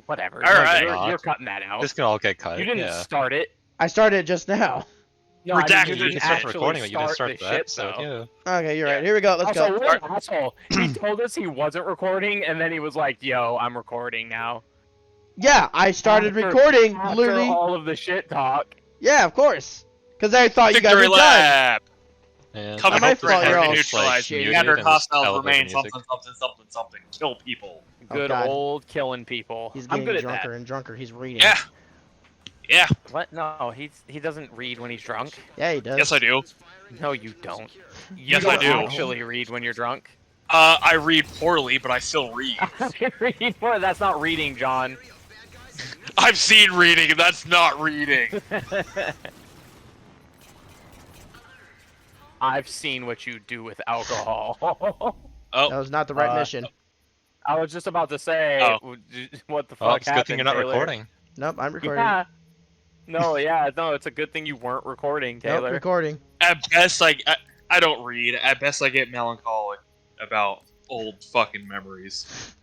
Whatever. All right. You're cutting that out. This can all get cut. You didn't start it. I started it just now. No, I mean, Redacted. you You didn't can start actually recording it. You didn't start start the the shit, episode. though. Yeah. Okay, you're right. Here we go. Let's Also, go. what an asshole. He told us he wasn't recording, and then he was like, "Yo, I'm recording now." Yeah, I started recording. After Literally. all of the shit talk. Yeah, of course. Because I thought you guys Victory were done. lap. And Coming Not my up for fault, you're all neutralized. shitty. Commander muted and just Costello elevator remains music. something. Kill people. Oh, Good God. old killing people. He's I'm getting good at drunker that. and drunker. He's reading. Yeah. Yeah. What? No, he doesn't read when he's drunk. Yeah, he does. Yes, I do. No, you don't. Yes, you I don't do. actually read when you're drunk. I read poorly, but I still read. Read more. That's not reading, John. I've seen reading, and that's not reading. I've seen what you do with alcohol. That Oh, was not the right mission. I was just about to say, what the fuck Well, it's a good happened, thing you're not Taylor? recording. Nope, I'm recording. Yeah. No, it's a good thing you weren't recording, Nope, Taylor. recording. at best, I don't read. At best, I get melancholic about old fucking memories.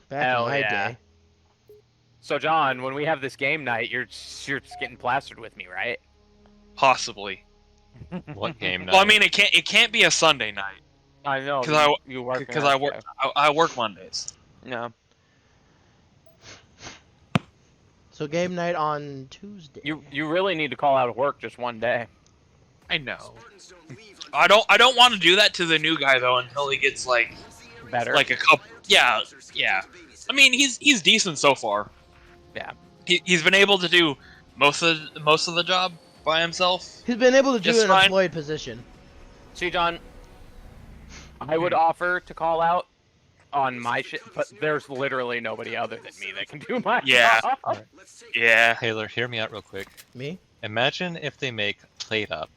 Back Hell in my yeah. day. So, John, when we have this game night, you're just getting plastered with me, right? Possibly. What game night? Well, I mean, it can't be a Sunday night I know. 'Cause you work. because I work Mondays. No. So game night on Tuesday. You really need to call out of work just one day. I know. I don't want to do that to the new guy though until he gets like Better. a couple. Yeah. I mean, he's decent so far. Yeah. He's been able to do most of the job by himself. He's been able to do Just an fine. employed position. See, John, I would offer to call out on my shit, but there's literally nobody other than me that can do my Yeah. job. Yeah. Taylor, hear me out real quick. Me? Imagine if they make Plate Up,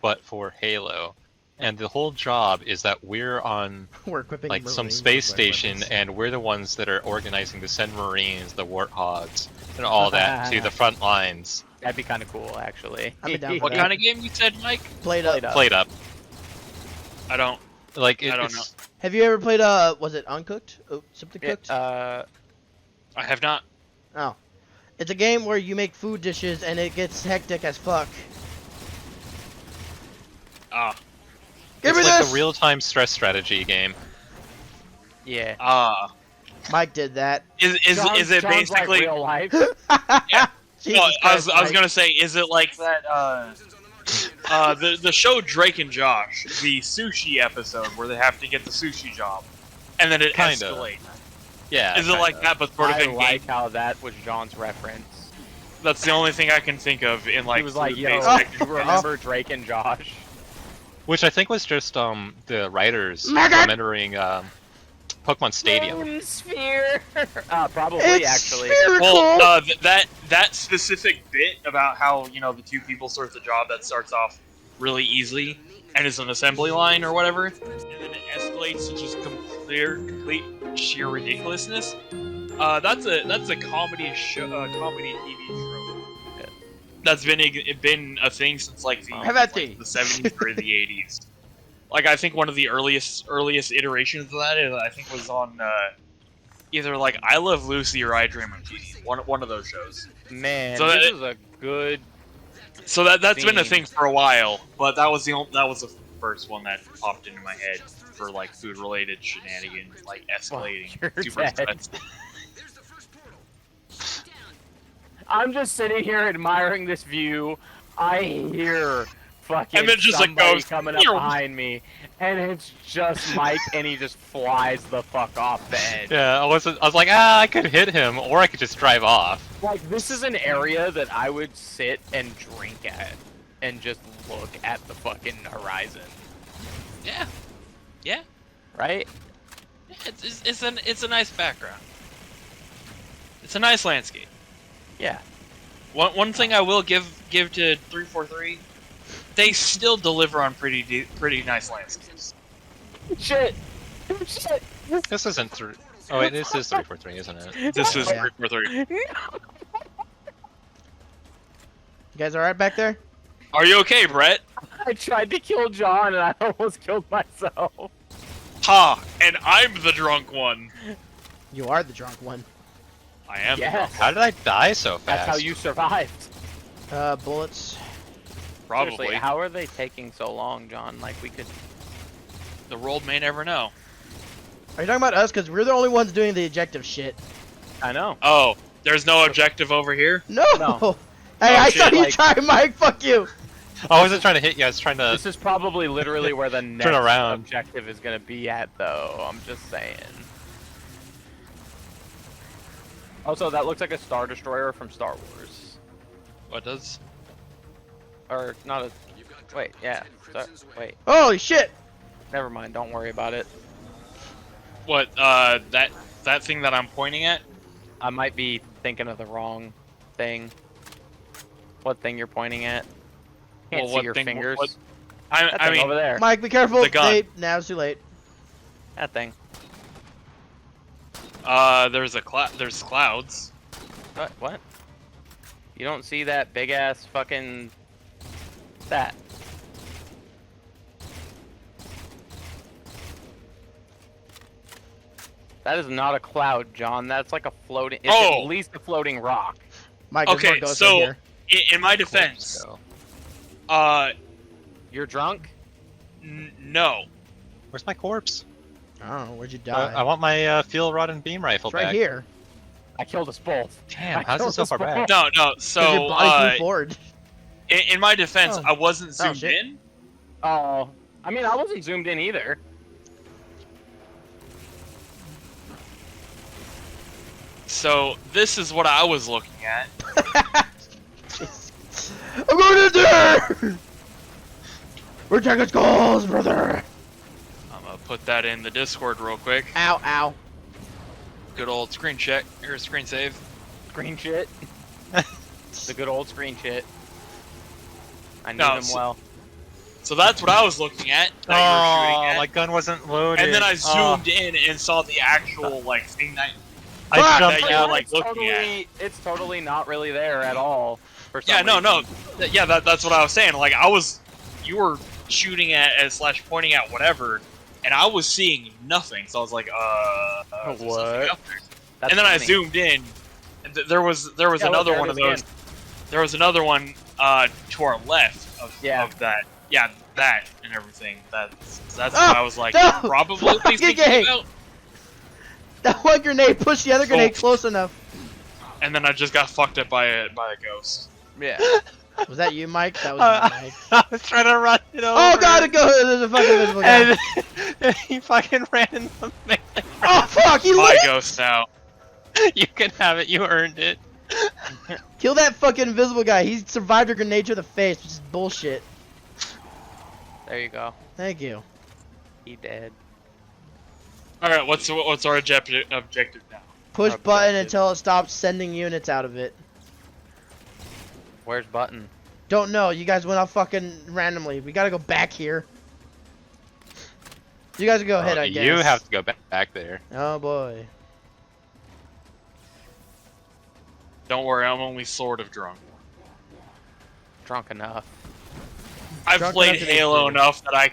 but for Halo, and the whole job is that we're on We're equipping like some Marines space with weapons. station, and we're the ones that are organizing to send Marines, the Warthogs, and all that to the front lines. That'd be kind of cool, actually. I'd be down for What that. kind of game you said, Mike? Played up. Played up. Plate Up, I don't. like I don't it's Have you ever played was it Uncooked? Oh, something cooked? I have not. Oh. It's a game where you make food dishes and it gets hectic as fuck. Ah. Give it's me like this! a real-time stress strategy game. Yeah. Mike did that. Is it John's like basically? real life? Jesus No, I was Christ, gonna say, is it like that? The show Drake and Josh, the sushi episode where they have to get the sushi job, and then it Kinda. escalates. Yeah. Is it like that, but sort of I in like game? how that was John's reference. That's the only thing I can think of in like. He was like, "Yo, food-based you remember Drake and Josh?" Which I think was just the writers Maggot! remembering Pokemon Stadium. Sphere. Probably It's actually. spherical! Well, that specific bit about how the two people sort the job that starts off really easily and is an assembly line or whatever, and then it escalates to just complete sheer ridiculousness. That's a comedy comedy TV show. That's been a thing since like the 70s or the 80s. Like I think one of the earliest iterations of that I think was on either like I Love Lucy or I Dream of Jeannie. One of those shows. Man, So this that- is a good. So that's been a Theme. thing for a while, but that was the first one that popped into my head for like food related shenanigans, like escalating you're super dead. expensive. I'm just sitting here admiring this view. I hear fucking And then just, like, somebody goes, coming up behind me, and it's just Mike, and he just flies the fuck off the edge. Yeah, I was like, I could hit him, or I could just drive off. Like, this is an area that I would sit and drink at, and just look at the fucking horizon. Yeah, yeah, Right? it's a nice background. It's a nice landscape. Yeah. One thing I will give to 343, they still deliver on pretty nice landscapes. Shit! Shit! This isn't through. Oh wait, this is 343, isn't it? This is Yeah. 343. You guys alright back there? Are you okay, Brett? I tried to kill John, and I almost killed Ha! And I'm the drunk one. You are the drunk one. I am. Yes. How did I die so fast? That's how you survived. Bullets. Probably. Seriously, how are they taking so long, John? Like, we could... The world may never know. Are you talking about us? Because we're the only ones doing the objective shit. I know. Oh, there's no objective over here? No! No. Hey, Oh, I shit, saw you like- try, Mike! Fuck you! I wasn't trying to hit you. I was trying to. This is probably literally where the next around. objective is going to be at, though. I'm just saying. Also, that looks like a Star Destroyer from Star Wars. What does? Or, not a... Wait, yeah. Wait, Holy shit! never mind. Don't worry about it. What, that thing that I'm pointing at? I might be thinking of the wrong thing. What thing you're pointing at? Can't Well, see what your thing- fingers. what- That I thing mean, over there. Mike, be careful! The gun. Hey, now it's too late. That thing. there's clouds. What? You don't see that big ass fucking... That. That is not a cloud, John. That's like a floating... It's Oh! at least a floating rock. Mike, there's Okay, more ghosts so- in here. In my defense, So, You're drunk? no. where's my corpse? I don't know, where'd you die? I want my field rod and beam rifle It's right back. here. I killed us both. Damn, I how's killed it so us far both. back? No, 'Cause your so, body flew forward. in my defense, Oh. I wasn't Oh, zoomed shit. in. Oh, I mean, I wasn't zoomed in either. So So, this is what I was looking at. I'm going in there! We're taking skulls, brother! I'm gonna put that in the Discord real quick. Ow, ow. Good old screen check, or screen save. Screen shit. The good old screen shit. I knew No, him so- well. So that's what I was looking at, that you were shooting Oh, at. my gun wasn't loaded. And then I Oh, zoomed in and saw the actual, like, thing that... I Fuck! jumped that you out. were, like, It's looking at. totally, it's totally not really there at all. For some Yeah, no. reason. Yeah, that's what I was saying. Like, you were shooting at, slash pointing at whatever, and I was seeing nothing. So I was like, is there something What? up there? That's And then I funny. zoomed in, and there was Yeah, look, another there one it of is those. again. There was another one, to our left of that. Yeah, that and everything. That's what I was like, no, probably fucking thinking gay. about. That one grenade pushed the other grenade close enough. And then I just got fucked up by a ghost. Yeah. Was that you, Mike? That was me, Mike. I was trying to run it over. Oh god, there's a fucking invisible guy. And he fucking ran in the melee. Oh fuck, he My lit! ghost now. You can have it. You earned it. Kill that fucking invisible guy. He survived a grenade to the face, which is bullshit. There you go. Thank you. He dead. All right, what's our objective now? Push Objective. button until it stops sending units out of it. Where's button? Don't know. You guys went off fucking randomly. We gotta go back here. You guys go ahead, I guess. You have to go back there. Oh boy. Don't worry, I'm only sort of drunk. Drunk enough. I've Drunk played enough to be Halo serious. enough that I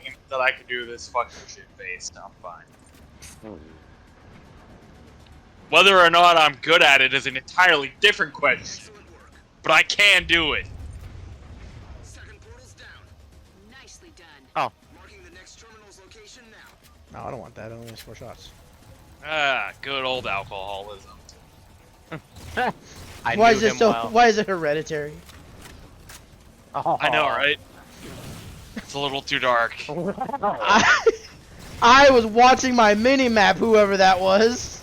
can do this fucking shit face. I'm fine. Whether or not I'm good at it is an entirely different question. But I can do it. Second portal's down. Nicely done. Marking the next terminal's location now. No, I don't want that. I only have 4 shots. Ah, good old alcoholism. I Why knew is it him so? well. Why is it hereditary? Oh. I know, right? It's a little too dark. I was watching my mini map. Whoever that was.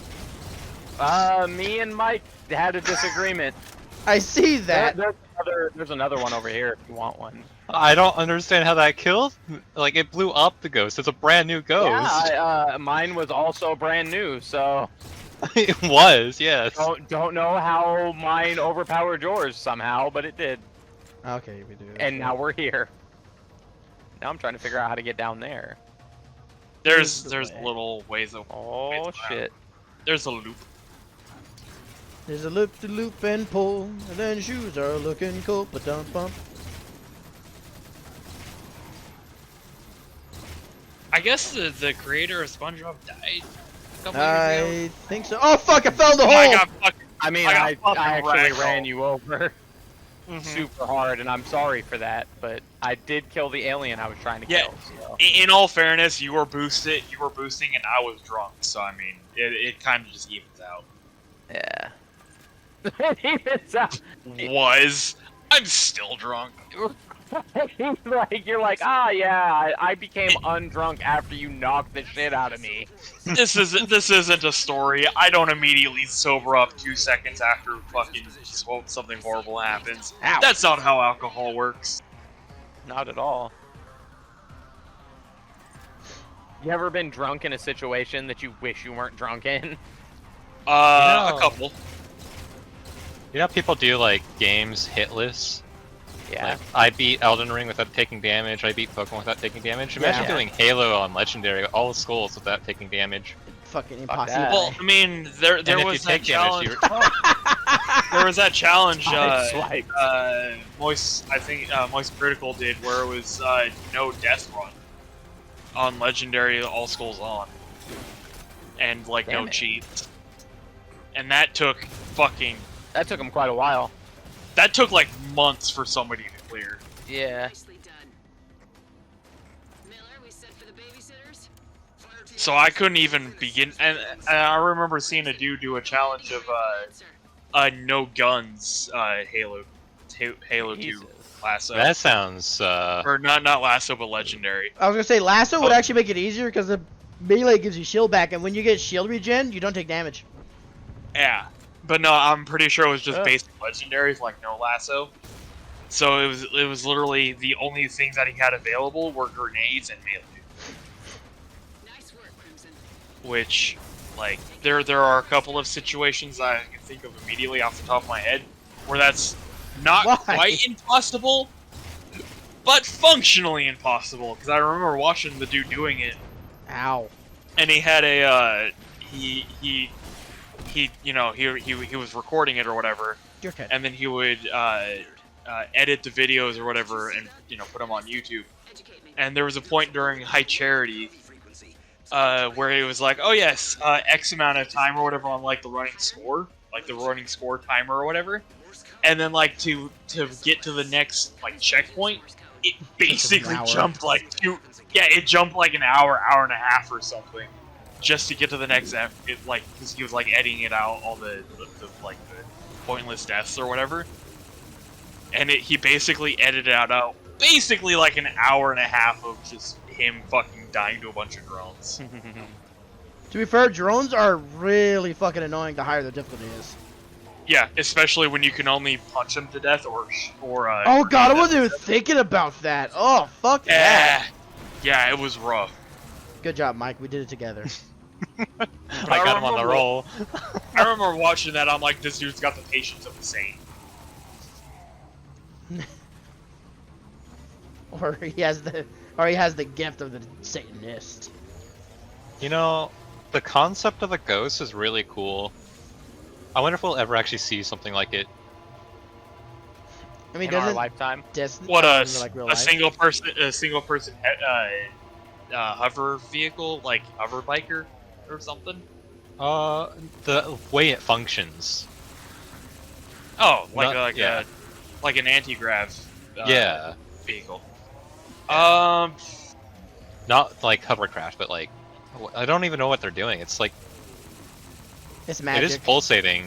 Me and Mike had a disagreement. I see that. There's another one over here if you want one. I don't understand how that killed. Like it blew up the ghost. It's a brand new ghost. Yeah, mine was also brand new, so It was, yes. don't know how mine overpowered yours somehow, but it did. Okay, we do. And now we're here. Now I'm trying to figure out how to get down there. There's the way. little ways of. Oh Wait, shit. There's a loop. There's a loop to loop and pull, and then shoes are looking cool. But don't bump. I guess the creator of SpongeBob died a couple years ago. I think so. Oh fuck! I fell in the I hole. got fucking I mean, I got I fucking actually ragdolled. ran you over Mhm. super hard, and I'm sorry for that, but I did kill the alien I was trying to Yeah. kill. So. In all fairness, you were boosting, and I was drunk. So I mean, it kind of just evens out. Yeah. It's, I'm still drunk. like you're like, yeah, I became undrunk after you knocked the shit out of me. This isn't a story. I don't immediately sober up 2 seconds after fucking something horrible happens. Ow. That's not how alcohol works. Not at all. You ever been drunk in a situation that you wish you weren't drunk in? A couple. You know how people do like games hit lists? Yeah. Like, I beat Elden Ring without taking damage, I beat Pokemon without taking damage. Imagine Yeah. doing Halo on Legendary, all skulls without taking damage. Fucking that. impossible. Well, I mean, there And if was you that take damage, challenge. There was that challenge. Side swipe. Moist, I think Moist Critical did, where it was no death run on Legendary, all skulls on, and like Damn no it. cheats. And that took fucking. That took him quite a while. That took like months for somebody to clear. Yeah. Nicely done. Miller, we set for the babysitters? Fire team So I couldn't even begin. And I remember seeing a dude do a challenge of no guns Halo 2 Jesus. lasso, That sounds, or not lasso but legendary. I was gonna say lasso would actually make it easier because the melee gives you shield back, and when you get shield regen, you don't take damage. Yeah, but no, I'm pretty sure it was just Yeah. basic legendaries, like no lasso. So it was literally the only things that he had available were grenades and melee. Nice work, Crimson. Which, like, there are a couple of situations I can think of immediately off the top of my head where that's not Why? quite impossible, but functionally impossible. Because I remember watching the dude doing it, Ow. and he had a he was recording it or whatever, Your turn. and then he would edit the videos or whatever and put them on YouTube. Educate me. And there was a point during High Charity Frequency. where it was like, oh yes, X amount of time or whatever on like the running score timer or whatever, and then like to get to the next like checkpoint, it basically hour. jumped like it jumped like an hour and a half or something, just to get to the next because he was like editing it out all the pointless deaths or whatever, and he basically edited out basically like an hour and a half of just him fucking dying to a bunch of drones. To be fair, drones are really fucking annoying the higher the difficulty is. Yeah, especially when you can only punch them to death or Oh god, I wasn't even thinking about that. Oh, fuck that. Yeah, it was rough. Good job, Mike. We did it together. I got him on the remember- roll. I remember watching that. I'm like, this dude's got the patience of a saint. Or he has the gift of the Satanist. You know, the concept of a ghost is really cool. I wonder if we'll ever actually see something like it. I mean, in our doesn't lifetime. Destiny What like real a life? single person hover vehicle, like hover biker or something. The way it functions. Oh, Yeah. like an anti-grav. Yeah. Vehicle. Not like hovercraft, but like, I don't even know what they're doing. It's like, It's it magic. is pulsating.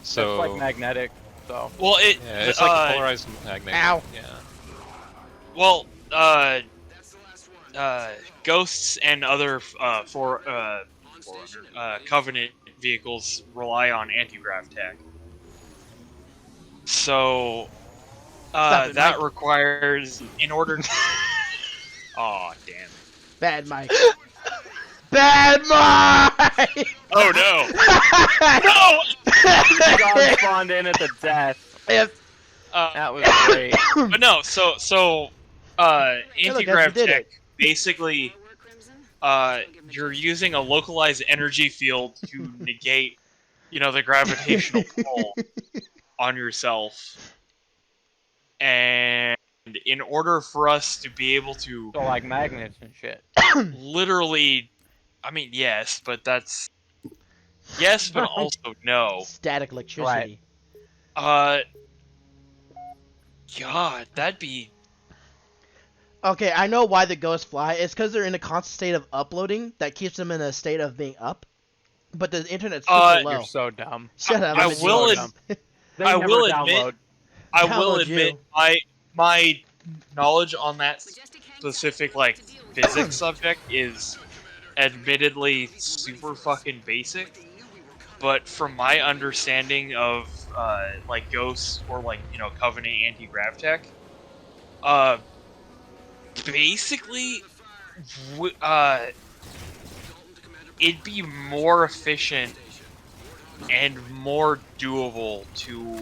So, It's like magnetic. So. Well, yeah, it's like a polarized magnet. Ow. Yeah. Well, That's the last one. ghosts and other Covenant vehicles rely on anti-grav tech. So Stop it, that Mike. requires, in order to... Aw, damn it. Bad Mike. Bad Mike! Oh no! No! God spawned in at the death. If, That was great. But no, so look, anti-grav you did tech, it. basically, Good work, Crimson. you're using a localized energy field to negate, the gravitational pull on yourself. And in order for us to be able to So like magnets and shit. literally, I mean, yes, but that's yes, but also no. Static electricity. God, that'd be. Okay, I know why the ghosts fly. It's because they're in a constant state of uploading that keeps them in a state of being up. But the internet's super low. You're so dumb. Shut up. I I'm will. idiotic. They I never will download. admit. I will Download admit you. my knowledge on that specific like physics subject is admittedly super fucking basic. But from my understanding of like ghosts or like Covenant anti-grav tech, basically, it'd be more efficient and more doable to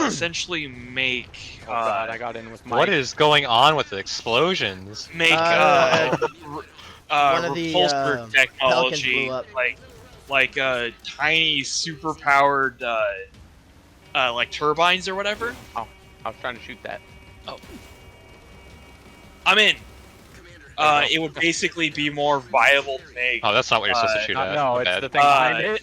essentially make Oh god, I got in with Mike. What is going on with the explosions? make One of the, repulsor technology Pelicans like tiny super powered like turbines or whatever. I was trying to shoot that. I'm in. It would basically be more viable to make Oh, that's not what you're supposed to shoot at. No, My it's bad. the thing behind it.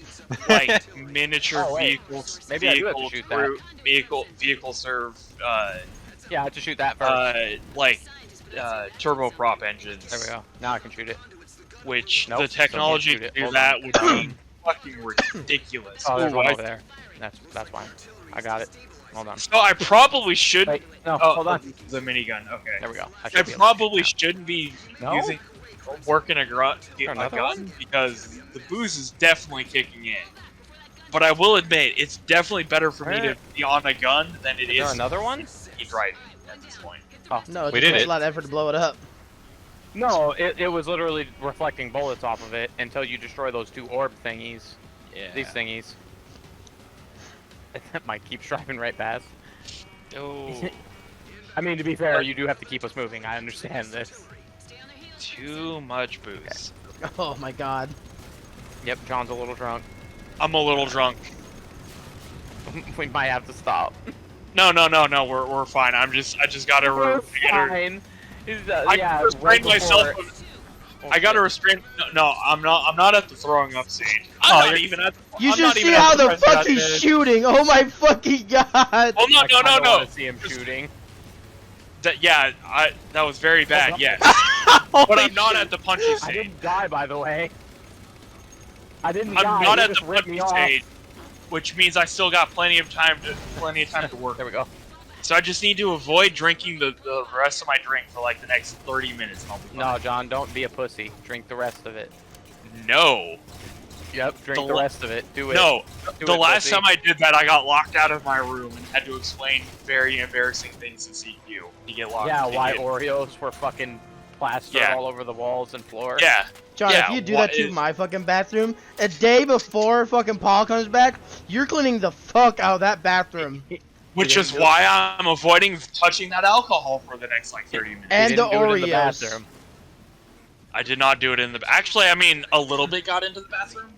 like miniature Oh, wait. vehicles. Maybe I do have to shoot that. Vehicle serve Yeah, I have to shoot that first. like turboprop engines. There we go. Now I can shoot it. Which Nope, the still can't technology shoot to it. do Hold that on. would be fucking ridiculous. Oh, there's Ooh, one I- over there. That's fine. I got it. Hold on. So I probably should. Wait, no, Oh, hold on. the minigun. Okay. There we go. I should be able to probably shoot shouldn't be No? using working a Another gun one? because the booze is definitely kicking in. But I will admit, it's definitely better for me to Alright. be on a gun than it Is there is another one? be driving at this point. No, it We just did takes it. a lot of effort to blow it up. No, it was literally reflecting bullets off of it until you destroy those two orb thingies. Yeah. These thingies. That might keep driving right past. Oh, I mean, to be fair, you do have to keep us moving. I understand this. too much booze. Oh my god. Yep, John's a little drunk. I'm a little drunk. We might have to stop. No, we're fine. I just gotta. We're I gotta fine. I Yeah, restrain right myself. before- I gotta restrain. No, I'm not at the throwing up stage. I'm not even at. You I'm should not see even at how the the point fuck that he's is. shooting. Oh my fucking god. Oh no, I kinda no. wanna see him shooting. Yeah, that was very bad. Yes, but I'm not at the punchy I stage. didn't die, by the way. I didn't I'm die. not They at the just ripped me punchy off. stage, which means I still got plenty of time to work. There we go. So I just need to avoid drinking the rest of my drink for like the next 30 minutes. And I'll be fine. No, John, don't be a pussy. Drink the rest of it. No. Yep, drink the The rest of it. Do it. No. Do The it, last pussy. time I did that, I got locked out of my room and had to explain very embarrassing things to CQ to get locked. Yeah, to why get- Oreos were fucking plastered Yeah. all over the walls and floor. Yeah. John, Yeah, if you do what that to is- my fucking bathroom, a day before fucking Paul comes back, you're cleaning the fuck out of that bathroom. Which You is didn't do why I'm avoiding touching that alcohol for the next like 30 minutes. And You the didn't do it in the Oreos. bathroom. I did not do it in the. Actually, I mean, a little bit got into the bathroom,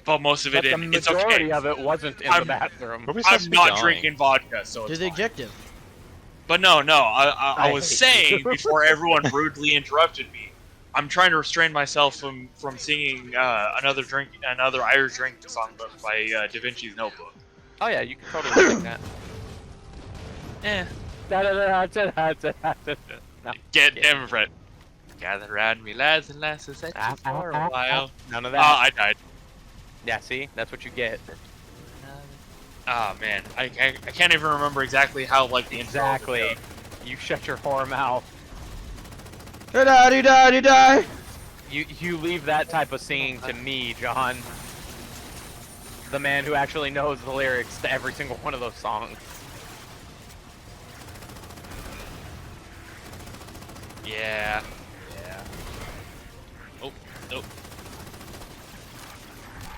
but most of it But the didn't. It's majority okay. of it wasn't in I'm- the bathroom. Were we supposed I'm to be not dying? drinking vodka, so Do it's the fine. objective. But no, I I was hate saying you. before everyone rudely interrupted me, I'm trying to restrain myself from singing another Irish drink song by Da Vinci's Notebook. Oh yeah, you can totally sing that. Eh. No, Get Yeah. Democrat. Gather round me, lads and lasses, at you for a while. None of Ah, that. I died. Yeah, see, that's what you get. Ah man, I can't even remember exactly how like the intro would Exactly. go. You shut your whore mouth. Da-da-dee-da-dee-da. You leave that type of singing to me, John. The man who actually knows the lyrics to every single one of those songs. Yeah. Yeah. Oh, nope.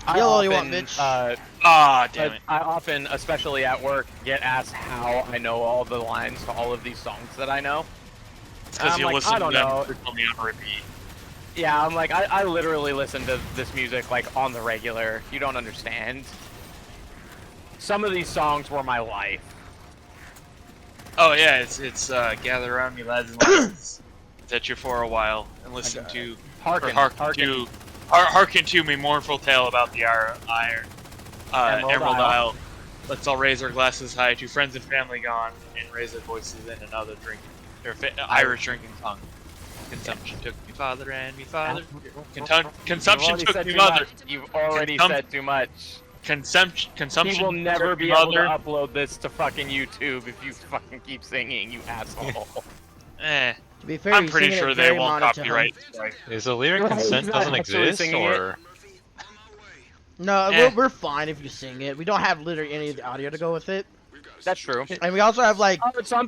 I Yell all you often, want, bitch. Ah, damn it. I often, especially at work, get asked how I know all the lines to all of these songs that I know. It's because I'm you like, listen I to don't them know. frequently on repeat. Yeah, I'm like, I literally listen to this music like on the regular. You don't understand. Some of these songs were my life. Oh yeah, it's gather around me, lads and lasses. Set you for a while and listen to Hearken, or hark hearken. to Hearken to me, mournful tale about the Emerald Isle. Let's all raise our glasses high to friends and family gone, and raise our voices in another drinking, Irish drinking song. Consumption took me father and me father. Consumption took me mother. You've already said too much. Consumption. He will never be able to upload this to fucking YouTube if you fucking keep singing, you asshole. Eh. To be fair, I'm he's pretty singing sure it they very won't monotone. copyright strike. Is the lyric consent he's doesn't not actually exist, singing or No, Eh. we're fine if you sing it. We don't have literally any of the audio to go with it. That's true. And we also have like Some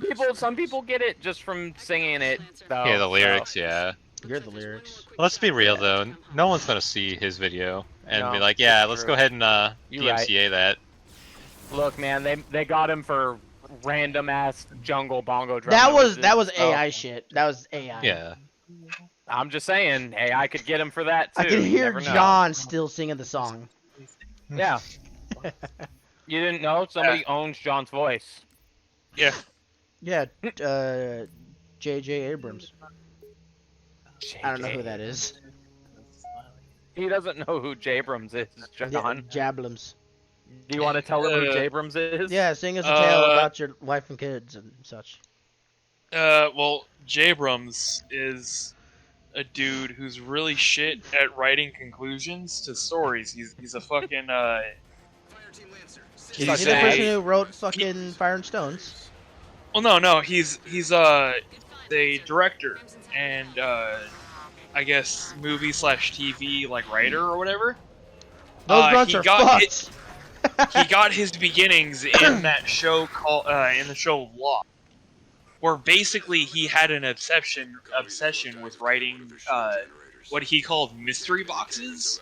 people get it just from singing it. Though, yeah, the so. lyrics? Yeah. you're the lyrics. Let's be real though. No one's gonna see his video and be No, like, yeah, that's let's true. go ahead and You're right. DMCA that. Look, man, they got him for random ass jungle bongo drum. That was so AI shit. That was AI. Yeah. I'm just saying, hey, I could get him for that too. I can you hear never know. John still singing the song. Yeah. You didn't know? Somebody owns John's voice. Yeah. Yeah, J.J. Abrams. I don't know who that is. He doesn't know who Jabrams is, John. Jablums. Do you want to tell him who Jabrams is? Yeah, sing us a tale about your wife and kids and such. Well, Jabrams is a dude who's really shit at writing conclusions to stories. He's a fucking Is he the person who wrote fucking Fire and Stones? Well, no, he's the director and I guess movie/TV like writer or whatever. Those grunts are fucked. He got his beginnings in that show called in the show Law, where basically he had an obsession with writing what he called mystery boxes,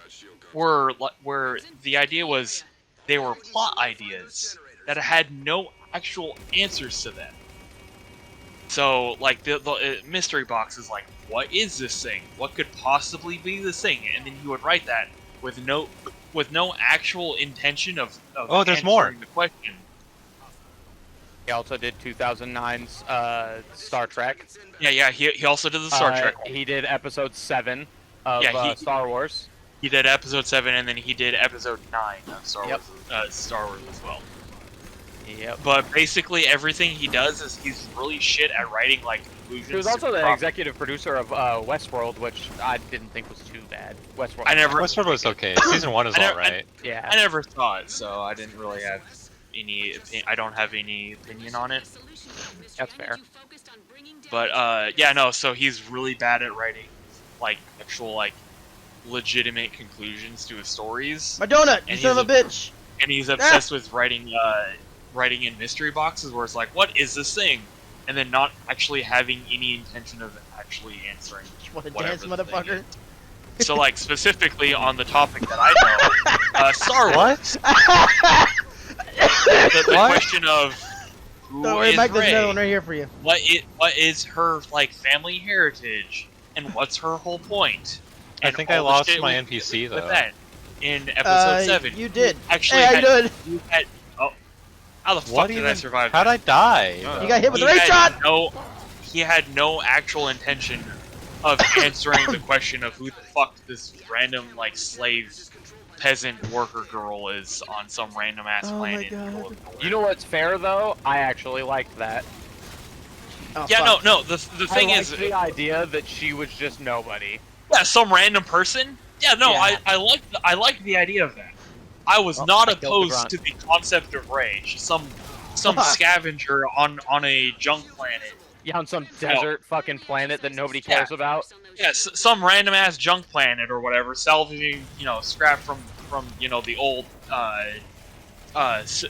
where the idea was they were plot ideas that had no actual answers to them. So, like, the mystery box is like, what is this thing? What could possibly be this thing? And then he would write that with no actual intention of Oh, there's more. answering the question. He also did 2009's Star Trek. Yeah. He also did the Star Trek one. He did episode 7 of Star Wars. He did episode 7, and then he did episode 9 of Star Yep. Wars. Star Wars as well. Yep. But basically, everything he does is he's really shit at writing like conclusions. He was also to the prop- executive producer of Westworld, which I didn't think was too bad. Westworld. Westworld was okay. Season 1 is alright. Yeah. I never saw it, so I didn't really have any. I don't have any opinion on it. That's fair. But yeah, no. So he's really bad at writing like actual like legitimate conclusions to his stories. My donut, you And son of a bitch! And he's obsessed with writing in mystery boxes where it's like, what is this thing? And then not actually having any intention of actually answering. You wanna whatever dance, the thing motherfucker? is. So, like, specifically on the topic that I know, Star Wars. The question of who Don't worry, is Mike, there's Rey? another one right here for you. What is her like family heritage, and what's her whole point? I And think I all the lost shit my with- NPC with though. that in episode 7. You did. Actually, Hey, how you doing? you had how the fuck What did even? I survive? How'd I die? You got hit with He a ray had shot! He had no actual intention of answering the question of who the fuck this random like slave peasant worker girl is on some random ass Oh my planet. in the middle God. of nowhere. You know what's fair though? I actually liked that. Oh, Yeah, fuck. no. The thing I is, liked the idea that she was just nobody. yeah, some random person. Yeah, no, Yeah. I liked the idea of that. I was Well, not I killed the opposed grunt. to the concept of rage. Some Fuck. scavenger on a junk planet. Yeah, on some desert fucking planet that nobody cares about. Yeah, some random ass junk planet or whatever, salvaging scrap from the old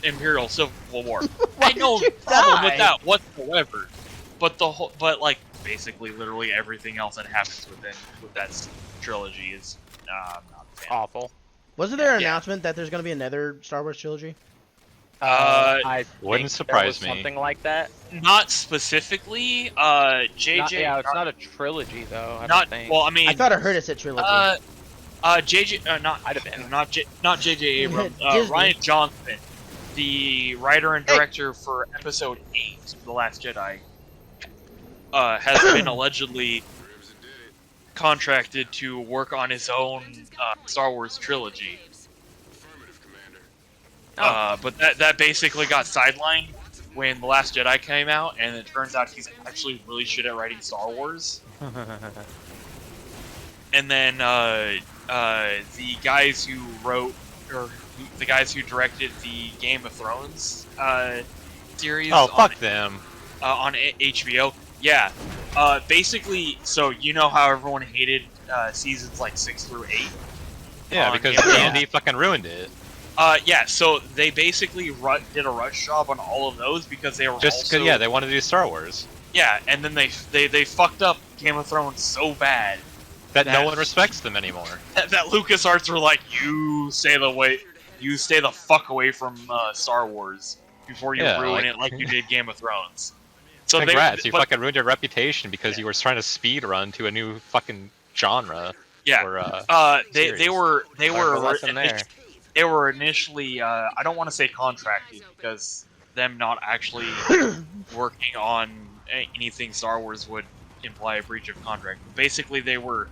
Imperial Civil War. I had no did you problem die? with that whatsoever. But like basically literally everything else that happens with that trilogy is I'm not a fan. Awful. Wasn't there an Yeah. announcement that there's gonna be another Star Wars trilogy? I Wouldn't think there was surprise me. Something like that. Not specifically. JJ. It's not a trilogy though. I not don't think. well. I mean, I thought I heard it said trilogy. JJ. Not Might have been. not JJ Abrams. Disney. Ryan Johnson, the writer and director for Episode 8, The Last Jedi, has been allegedly contracted to work on his own Star Wars trilogy. But that basically got sidelined when The Last Jedi came out, and it turns out he's actually really shit at writing Star Wars. And then the guys who wrote, or the guys who directed the Game of Thrones series. Oh, fuck them. On HBO. Yeah. Basically, so you know how everyone hated seasons like 6 through 8? Yeah, on because Game of Thrones? Andy fucking ruined it. Yeah, so they basically did a rush job on all of those because they were Just also... because, yeah, they wanted to do Star Wars. Yeah, and then they fucked up Game of Thrones so bad That no one respects them anymore. that LucasArts were like, you stay the fuck away from Star Wars before you ruin it like you did Game of Thrones. So Congrats, you fucking ruined your reputation because you were trying to speed run to a new fucking genre. Yeah, or, they were initially I don't want to say contracted because them not actually working on anything Star Wars would imply a breach of contract. Basically, they were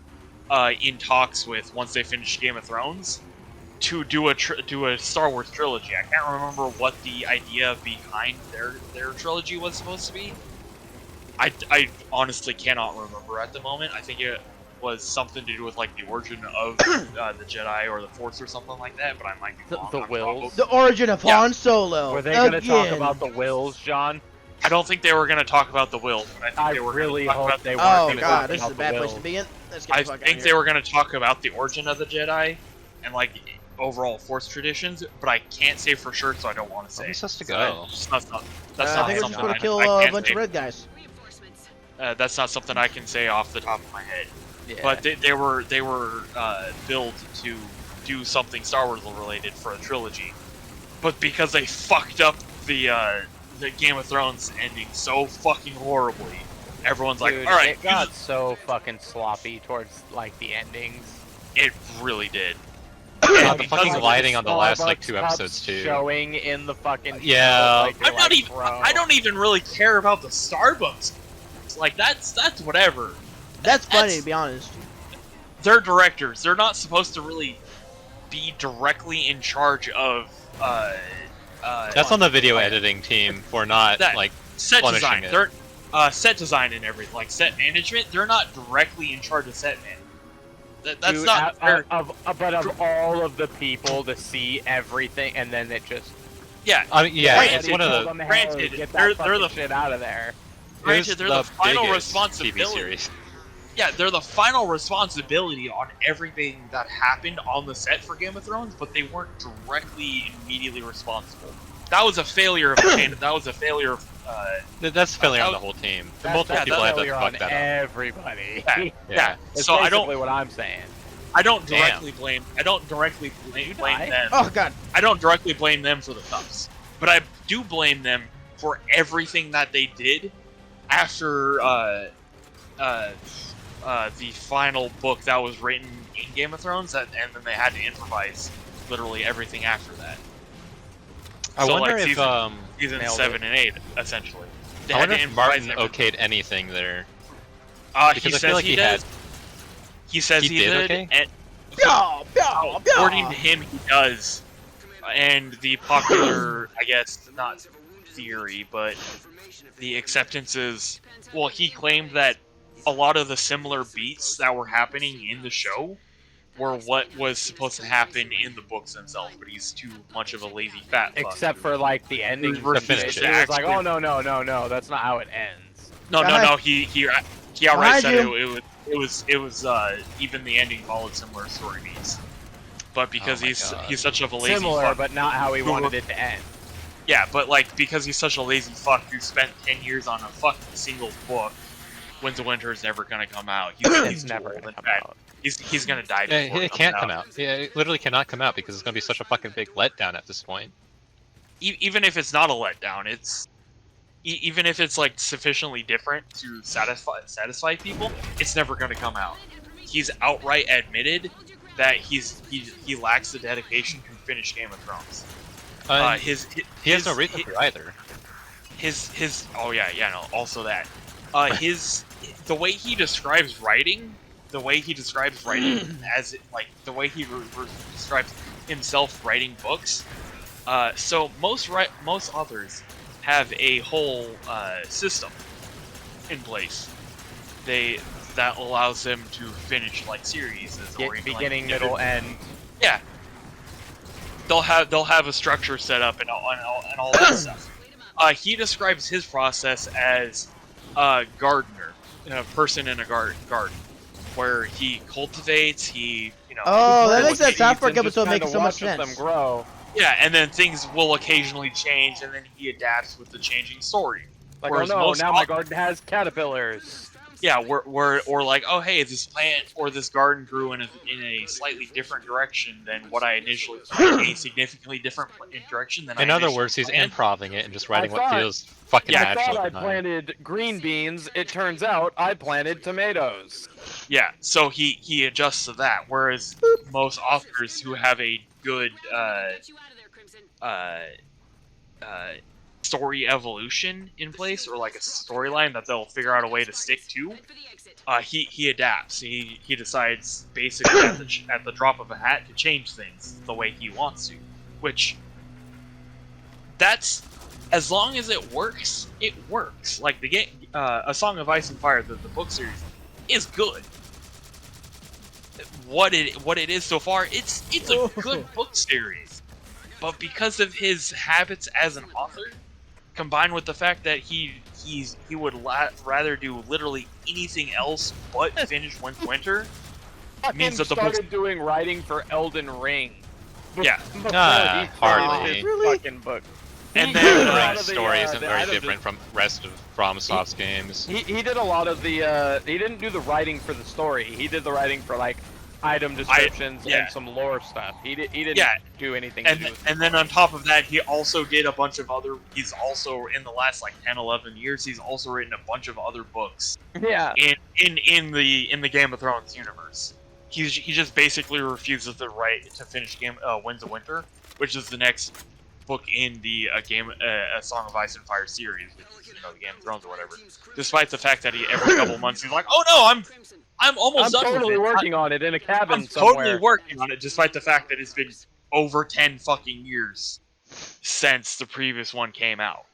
in talks with, once they finished Game of Thrones, to do a Star Wars trilogy. I can't remember what the idea behind their trilogy was supposed to be. I honestly cannot remember at the moment. I think it was something to do with like the origin of the Jedi or the Force or something like that, but I might be wrong. The Wills? The origin of Han Solo. Were they going to talk about the Wills, John? I don't think they were going to talk about the Wills, but I think they were really gonna talk hope about they the weren't Oh gonna god, talk this is a about bad the place to Wills. be in. Let's get the I fuck out think of they here. were going to talk about the origin of the Jedi and like overall Force traditions, but I can't say for sure, so I don't want to say. Where's supposed to So go? that's not I think we're just something gonna kill I a can't bunch say. of red guys. That's not something I can say off the top of my head. Yeah. But they were billed to do something Star Wars related for a trilogy, but because they fucked up the Game of Thrones ending so fucking horribly, everyone's Dude, like, all right, it got so fucking sloppy towards like the endings. it really did. Yeah, And the because fucking of lighting on the last like Starbucks 2 cups episodes too. showing in the fucking Yeah. like, I'm not even. bro. I don't even really care about the Starbucks. Like that's whatever. That's funny to be honest. They're directors. They're not supposed to really be directly in charge of. That's on the video editing team for not That- like set punishing design. it. They're set design and everything, like set management. They're not directly in charge of set man. That's Dude, not fair. but of all of the people to see everything, and then it just Yeah, I mean, yeah, Granted, it's one of the. granted, get they're that fucking the- shit out of there. granted, they're the final biggest TV responsibility. series. Yeah, they're the final responsibility on everything that happened on the set for Game of Thrones, but they weren't directly immediately responsible. That was a failure of that was a failure of That's failure on that the whole team. That's Multiple people have failure to on fuck that up. everybody. yeah. That's So I basically don't what I'm saying. directly blame die? them. Oh god. I don't directly blame them for the cups, but I do blame them for everything that they did after the final book that was written in Game of Thrones, and then they had to improvise literally everything after that. I So, wonder like, if season nailed 7 and 8, essentially. They I had wonder to if improvise Martin everything. okayed anything there. He Because I says feel like he he does. had. He says He he did, did, okay? and Yeah. according to him, he does. And the popular, I guess, not theory, but the acceptances. Well, he claimed that a lot of the similar beats that were happening in the show were what was supposed to happen in the books themselves, but he's too much of a lazy fat fuck. Except for like the ending. He refused finish He it. was like, actually- "Oh no, that's not how it ends." No. He outright Behind said you. it was even the ending followed similar story beats. But because Oh my he's God. such of a lazy Similar, fuck, but not how he Who- wanted it to end. yeah, but like because he's such a lazy fuck who spent 10 years on a fucking single book, Winds of Winter is never gonna come out. He's It's too never old gonna and come bad. out. He's gonna die Yeah, before it can't come out. Yeah, it literally cannot come out because it's gonna be such a fucking big letdown at this point. Even if it's not a letdown, it's even if it's like sufficiently different to satisfy people, it's never gonna come out. He's outright admitted that he lacks the dedication to finish Game of Thrones. He has no reason to either. Also that. The way he describes writing the way he describes writing as like the way he describes himself writing books. So most authors have a whole system in place. That allows them to finish like series or even, Beginning, like, middle, end. Yeah, they'll have a structure set up and all that stuff. He describes his process as a gardener, a person in a garden, where he cultivates. Oh, that He makes that South Park and just episode make kinda so much watches them sense. grow. Yeah, and then things will occasionally change, and then he adapts with the changing story. Like, Whereas oh no, most now my garden has caterpillars. Yeah, or like, oh hey, this plant or this garden grew in a slightly different direction than what I initially a significantly different direction than I In other initially words, he's planned. improving it and just writing what thought- feels fucking Yeah, I natural thought I at the time. planted green beans. It turns out I planted tomatoes. Yeah, so he adjusts to that. Whereas most authors who have a good story evolution in place, or like a storyline that they'll figure out a way to stick to, he adapts. He decides basically at the drop of a hat to change things the way he wants to, which that's as long as it works, it works. Like the game, A Song of Ice and Fire, the book series, is good. What it is so far, it's a good book series, but because of his habits as an author, combined with the fact that he would rather do literally anything else but finish Winter, means that the book started doing writing for Elden Ring. Yeah. Before Ah, he started hardly. his Really? fucking book. And He then, did a The lot Ring's of the, story isn't the very other- different from rest of FromSoft's games. He did a lot of the. He didn't do the writing for the story. He did the writing for like item descriptions yeah. and some lore stuff. He didn't Yeah. do anything to do with and then on top of that, he also did a bunch of other. He's also in the last like 10, 11 years, he's also written a bunch of other books Yeah. in the Game of Thrones universe. He just basically refuses to finish Winds of Winter, which is the next book in the A Song of Ice and Fire series, which is, the Game of Thrones or whatever. Despite the fact that every couple months he's like, oh no, I'm almost I'm done totally with it. working on it in a cabin I'm somewhere. totally working on it, despite the fact that it's been over 10 fucking years since the previous one came out.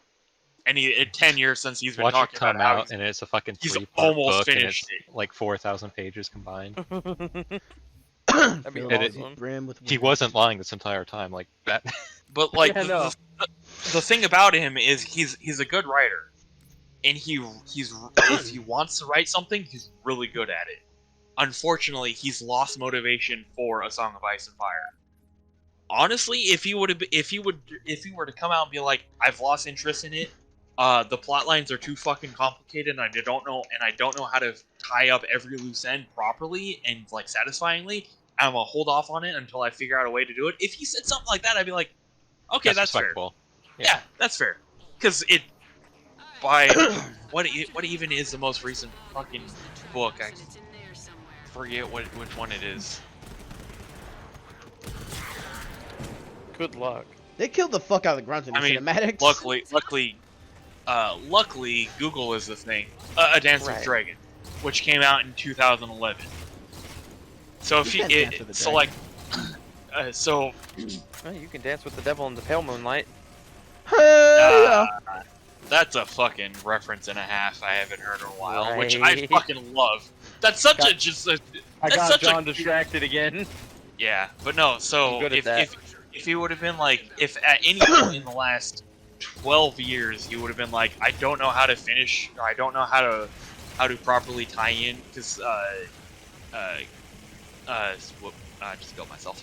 And 10 years since he's been Watch it talking come about how out, and it's a fucking he's 3-part almost book, and finished it's like 4,000 pages combined. That'd be Filled awesome. the brim with He wind. wasn't lying this entire time, like that. But like Yeah, no. the thing about him is he's a good writer, and he's if he wants to write something, he's really good at it. Unfortunately, he's lost motivation for A Song of Ice and Fire. Honestly, if he were to come out and be like, I've lost interest in it, the plot lines are too fucking complicated, and I don't know how to tie up every loose end properly and like satisfyingly, I'm gonna hold off on it until I figure out a way to do it. If he said something like that, I'd be like, okay, that's fair. respectable. Yeah, that's fair. Because by what even is the most recent fucking book? I forget which one it is. Good luck. They killed the fuck out of the grunts in the I mean, cinematics. luckily, Google is the thing. A Dance with Right. Dragon, which came out in 2011. So if You you, can't dance with a so dragon. like, so Well, you can dance with the devil in the pale moonlight. Yeah. that's a fucking reference and a half I haven't heard in a while, which I Right. fucking love. That's such Got- a just a, I That's got such a- John distracted again. yeah, but no. So I'm good at that. if he would have been like, if at any point in the last 12 years he would have been like, I don't know how to finish, or I don't know how to properly tie in, because I just killed myself.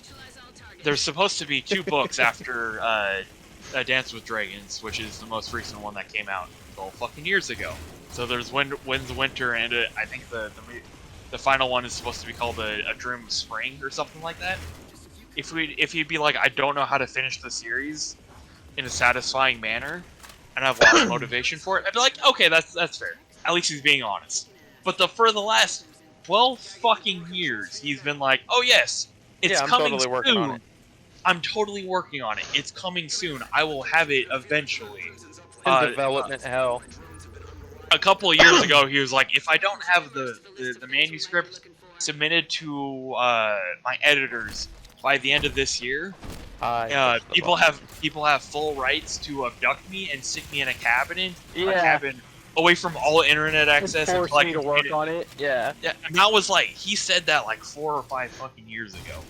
There's supposed to be 2 books after A Dance with Dragons, which is the most recent one that came out 12 fucking years ago. So there's Winds of Winter, and I think the final one is supposed to be called a Dream of Spring or something like that. If he'd be like, I don't know how to finish the series in a satisfying manner, and I've lost motivation for it, I'd be like, okay, that's fair. At least he's being honest. But for the last 12 fucking years, he's been like, oh yes, it's Yeah, I'm coming totally soon. working on it. I'm totally working on it. It's coming soon. I will have it eventually. In development hell. A couple of years ago, he was like, if I don't have the manuscript submitted to my editors by the end of this year, I pushed the people button. have full rights to abduct me and stick me in a cabin Yeah. away from all internet access Force until I me to can work get it. on it. Yeah. Yeah, and that was like he said that like 4 or 5 fucking years ago,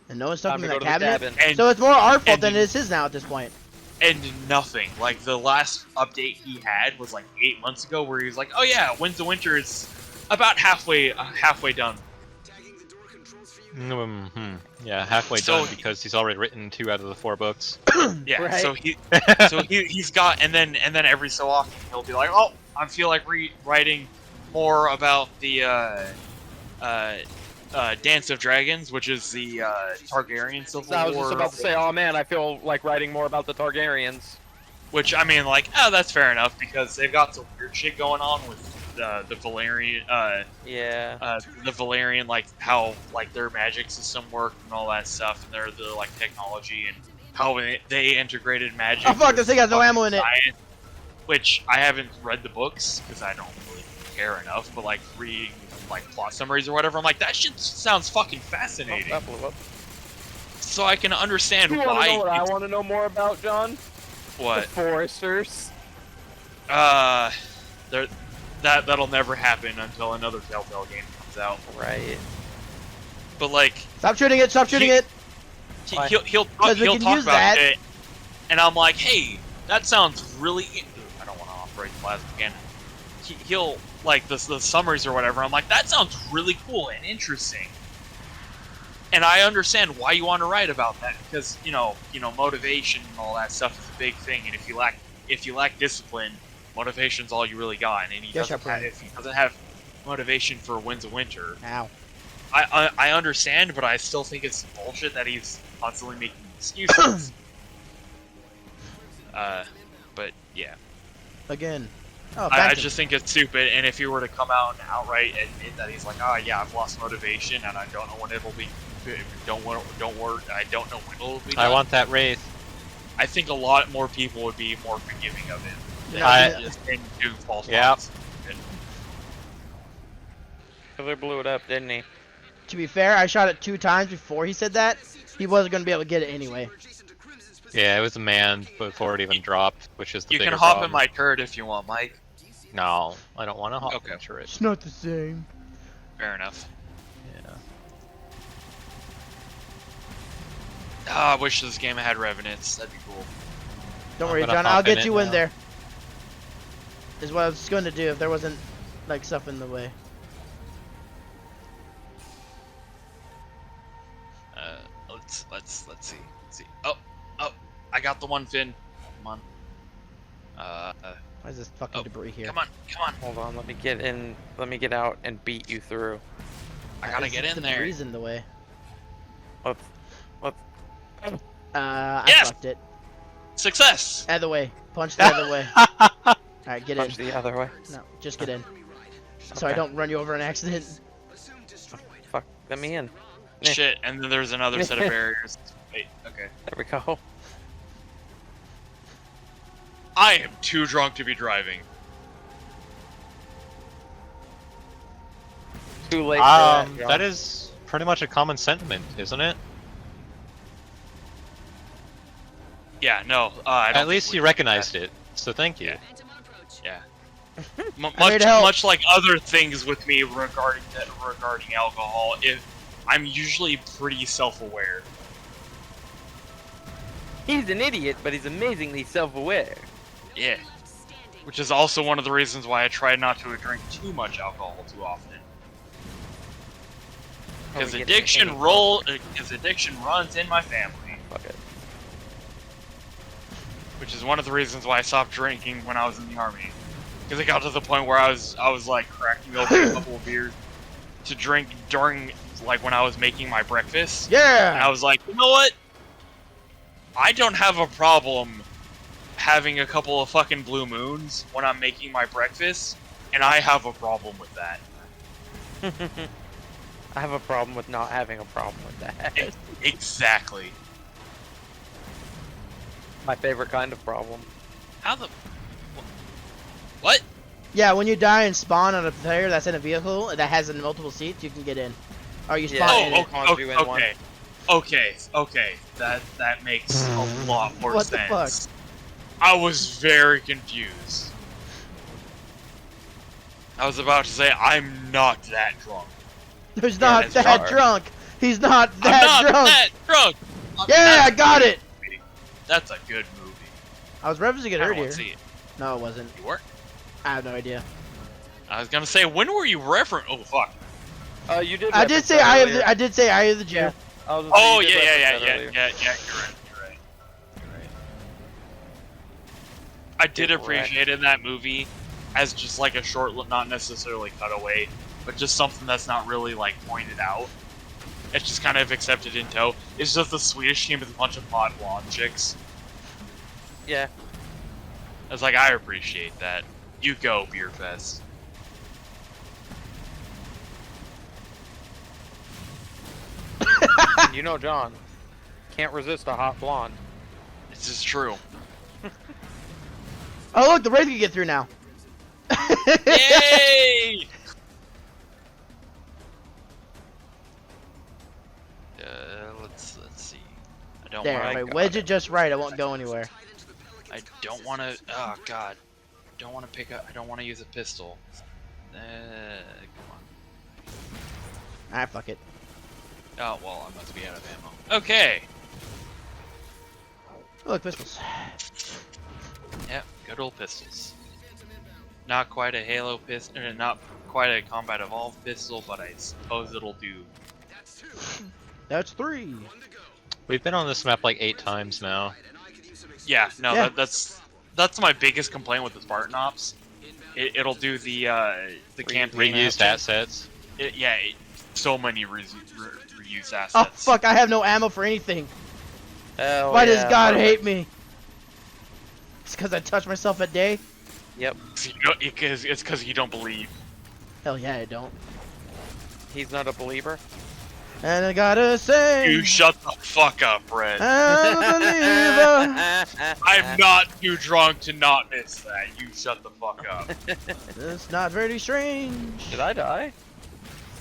And no one's Time talking to in go that to the cabinet. cabin. and So it's more our fault and- than it is his now at this point. and nothing. Like the last update he had was like 8 months ago, where he was like, "Oh yeah, Winds of Winter is about halfway done." Yeah, halfway So- done because he's already written 2 out of the 4 books. Yeah, Right. so he's got, and then every so often he'll be like, "Oh, I feel like writing more about the Dance of Dragons, which is the Targaryen Civil So I was War." just about to say, oh man, I feel like writing more about the Targaryens. Which, I mean, like, oh, that's fair enough, because they've got some weird shit going on with the Valerian, Yeah. the Valerian, like, how, like, their magic system worked and all that stuff, and their, like, technology, and how they integrated magic. Oh fuck, with this thing has no fucking ammo in it. science, which I haven't read the books, because I don't really care enough, but, like, reading, like, plot summaries or whatever, I'm like, that shit sounds fucking Oh, fascinating. that blew up. So I can understand You want to why... know what I want to know more about, John? What? The Foresters. That'll never happen until another Telltale game comes out. Right. But like, Stop shooting it! Stop shooting He- it! Why? he'll 'Cause we can talk use about that. it, and I'm like, hey, that sounds really. I don't want to operate the plasma cannon. He'll like the summaries or whatever. I'm like, that sounds really cool and interesting. And I understand why you want to write about that, because you know motivation and all that stuff is a big thing. And if you lack discipline, motivation's all you really got. And Yes, your brain. if he doesn't have motivation for Winds of Winter, Ow. I understand, but I still think it's bullshit that he's constantly making excuses. But yeah, Again. Oh, I Phantom. just think it's stupid. And if he were to come out and outright admit that he's like, oh yeah, I've lost motivation and I don't know when it'll be, don't worry, I don't know when it'll be. I done," want that Wraith. I think a lot more people would be more forgiving of him than Yeah, just do false Yep. promises. Killer blew it up, didn't he? To be fair, I shot it 2 times before he said that. He wasn't gonna be able to get it anyway. Yeah, it was a man before it even dropped, which is the You can bigger hop problem. in my turret if you want, Mike. No, I don't want to hop Okay. in turret. It's not the same. Fair enough. Yeah. Ah, I wish this game had revenants. That'd be cool. Don't I'm worry, gonna John. hop I'll in get it you in now. there. Is what I was going to do if there wasn't like stuff in the way. Let's see. Oh, I got the one fin. Come on. Why is this fucking Oh, debris here? come on. Hold on, let me get in. Let me get out and beat you through. I gotta This get in the there. debris in the way. Let's. I Yes! fucked it. Success. Other way. Punch the other way. Alright, get in. Punch the other way. No, just get in. So I Okay. don't run you over an accident. Fuck, let me in. Yeah. Shit, and then there's another set of barriers. Wait, okay. There we go. I am too drunk to be driving. Too late for that. John. That is pretty much a common sentiment, isn't it? Yeah, no. I don't At least think you we- recognized it, so thank you. Yeah. Yeah. I'm here to help. Much like other things with me regarding alcohol, I'm usually pretty self-aware. He's an idiot, but he's amazingly self-aware. Yeah. Which is also one of the reasons why I try not to drink too much alcohol too often. Because Probably addiction getting runs in my family. Fuck it. Which is one of the reasons why I stopped drinking when I was in the army. Because it got to the point where I was like cracking open a couple of beers to drink during like when I was making my breakfast. And I Yeah! was like, you know what? I don't have a problem having a couple of fucking blue moons when I'm making my breakfast, and I have a problem with that. I have a problem with not having a problem with that. Exactly. My favorite kind of problem. How the... What? Yeah, when you die and spawn on a player that's in a vehicle that has multiple seats, you can get in. Or you spawn in it. Okay. That makes a lot more What the sense. I was very confused. I was about to say, I'm not that drunk. He's not that drunk. He's not I'm that not drunk. that drunk. Yeah, I got it. Movie. That's a good movie. I was referencing it I earlier. want to see it. No, it wasn't. You were? I have no idea. I was gonna say, when were you referring? Oh fuck. You did. I did say Eye of the. I did say Eye of the Jew. Yeah. Oh yeah. You're right. I did appreciate in that movie as just like a short, not necessarily cutaway, but just something that's not really like pointed out. It's just kind of accepted in tow. It's just the Swedish team with a bunch of hot blonde chicks. Yeah. It's like, I appreciate that. You go, Beer Fest. You know, John can't resist a hot blonde. This is true. Oh look, the Wraith can get through now. Yay! Let's see. I don't There, want if I wedge it just right, I won't go anywhere. I don't want to. Oh god. I don't want to pick up. I don't want to use a pistol. Come on. Alright, fuck it. Oh well, I must be out of ammo. Okay. Oh, look, pistols. Yep, good old pistols. Not quite a Halo pistol, not quite a Combat Evolved pistol, but I suppose it'll do. That's 3. We've been on this map like 8 times now. Yeah, no, Yeah. That's my biggest complaint with the Spartan Ops. It'll do the campaign Reused assets. So many reused assets. Oh fuck, I have no ammo for anything. Hell Why does yeah, God perfect. hate me? It's because I touch myself a day? Yep. It's because you don't believe. Hell yeah, I don't. He's not a believer. And I gotta say, You shut the fuck up, Red. I'm a believer. I'm not too drunk to not miss that. You shut the fuck up. It's not very strange. Did I die?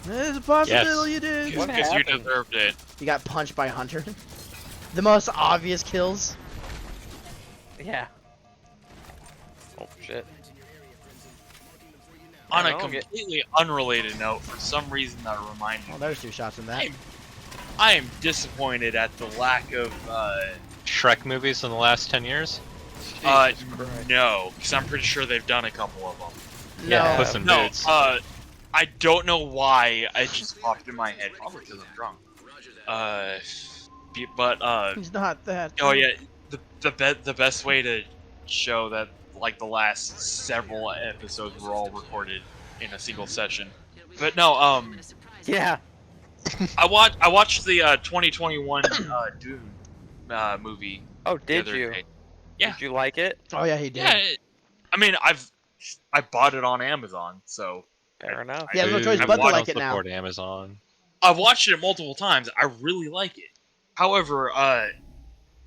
There's a possibility you did. What Because you happened? deserved it. You got punched by Hunter. The most obvious kills. Yeah. Oh shit. On a I don't get- completely unrelated note, for some reason that reminded Oh, me, there's 2 shots in that. I am disappointed at the lack of Shrek movies in the last 10 years? Jesus Christ. no, because I'm pretty sure they've done a couple of them. No. Puss in No, Boots. I don't know why it just popped in my head. Probably because I'm drunk. But He's not that. oh yeah, the best way to show that like the last several episodes were all recorded in a single session. But no, Yeah. I watched the 2021 Dune movie. Oh, the did other you? day. Yeah. Did you like it? Oh yeah, he did. Yeah, I mean I bought it on Amazon, so Fair enough. Yeah, no Dude, choice I but to don't like it now. support Amazon. I've watched it multiple times. I really like it. However,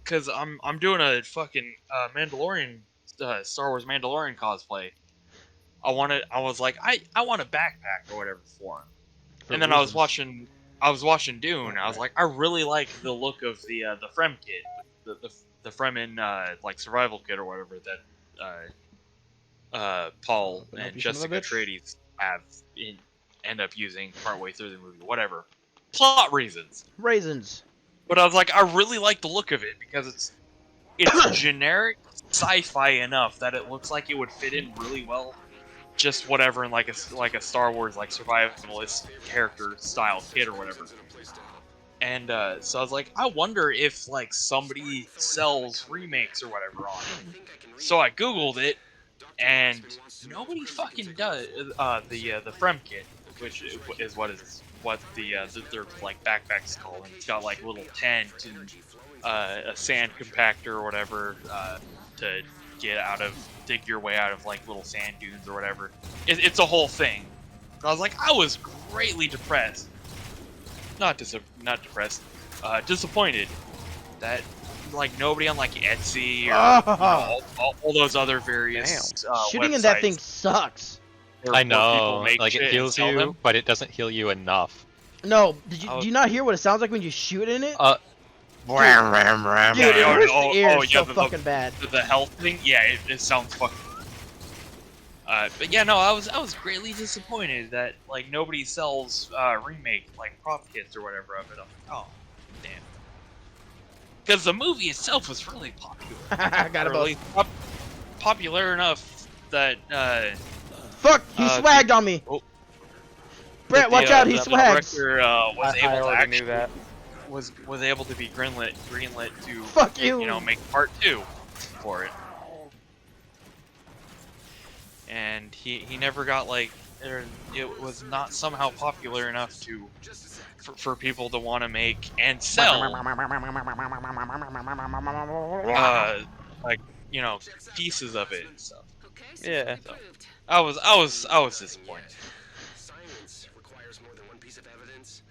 because I'm doing a fucking Mandalorian Star Wars Mandalorian cosplay. I was like, I want a backpack or whatever for him. And then I was watching Dune. I was like, I really like the look of the Frem kit, the Fremen like survival kit or whatever that Paul Open up, and you son of a Jessica bitch. Trades end up using partway through the movie. Whatever, plot reasons. Raisins. But I was like, I really like the look of it because it's generic sci-fi enough that it looks like it would fit in really well. Just whatever in like a Star Wars like survivalist character style kit or whatever. And so I was like, I wonder if like somebody sells remakes or whatever on it. So I googled it, and nobody fucking does the Frem kit, which is what their like backpacks called. And it's got like little tent and a sand compactor or whatever to dig your way out of like little sand dunes or whatever. It's a whole thing. I was like, I was greatly depressed. Not depressed. Disappointed that like nobody on like Etsy or Oh. all those other various Shooting in that websites. thing sucks. I Therefore, people know, make like shit it and heals sell you, them. but it doesn't heal you enough. No, Oh. do you not hear what it sounds like when you shoot in it? Uh, Dude, Yeah, it hurts oh, the ears oh, yeah, so fucking bad. The health thing, yeah, it sounds fucking. But yeah, no, I was greatly disappointed that like nobody sells remake like prop kits or whatever of it. I'm like, oh, damn. Because the movie itself was really popular. I got Or a at both. least popular enough that Fuck, he uh, swagged on me. oh. Brett, that watch the, out, he the swags. director was I able to already actually knew that. was able to be greenlit to Fuck you. make part 2 for it. And he never got like it was not somehow popular enough to for people to want to make and sell like pieces of it and stuff. Okay, Yeah. successfully proved. I was disappointed. Science requires more than one piece of evidence.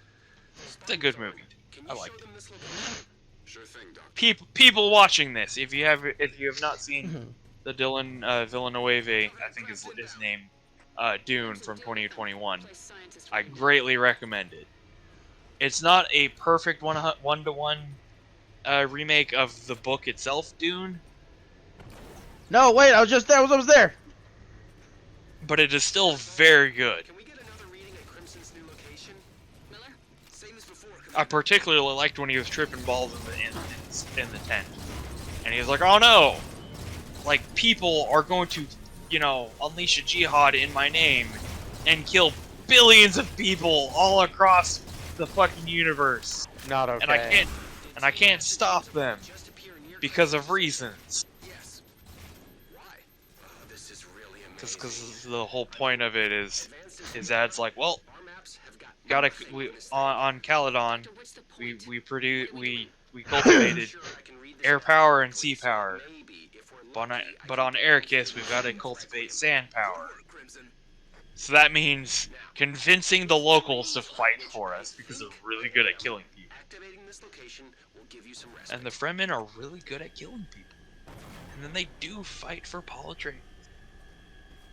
It's a good movie. Can I you liked show it. them this location? Sure thing, Doc. People watching this, if you have not seen Mhm. the Dylan Villanueva, I think is his name, Dune from 2021, I greatly recommend it. It's not a perfect one-to-one remake of the book itself, Dune, No, wait, I was just there. I was there. but it is still very good. Can we get another reading at Crimson's new location? Miller? Same as before. I particularly liked when he was tripping balls in the tent, and he was like, "Oh no, like people are going to, unleash a jihad in my name and kill billions of people all across the fucking universe, Not okay. and I can't stop them Just appear near. because of reasons." Yes. Why? This is really amazing. Because the whole point of it is his dad's like, well, Our maps have got gotta nothing we this on Caledon Doctor, what's the we point? produce we cultivated Sure, I can read this air power and sea correctly. power, Maybe, if we're but lucky, I but can on get Arrakis you we've to got to the cultivate sand power. Crimson. So that means convincing the locals to fight for us because they're really good at killing people, Activating this location will give you some rest. and the Fremen are really good at killing people, and then they do fight for Polytrade.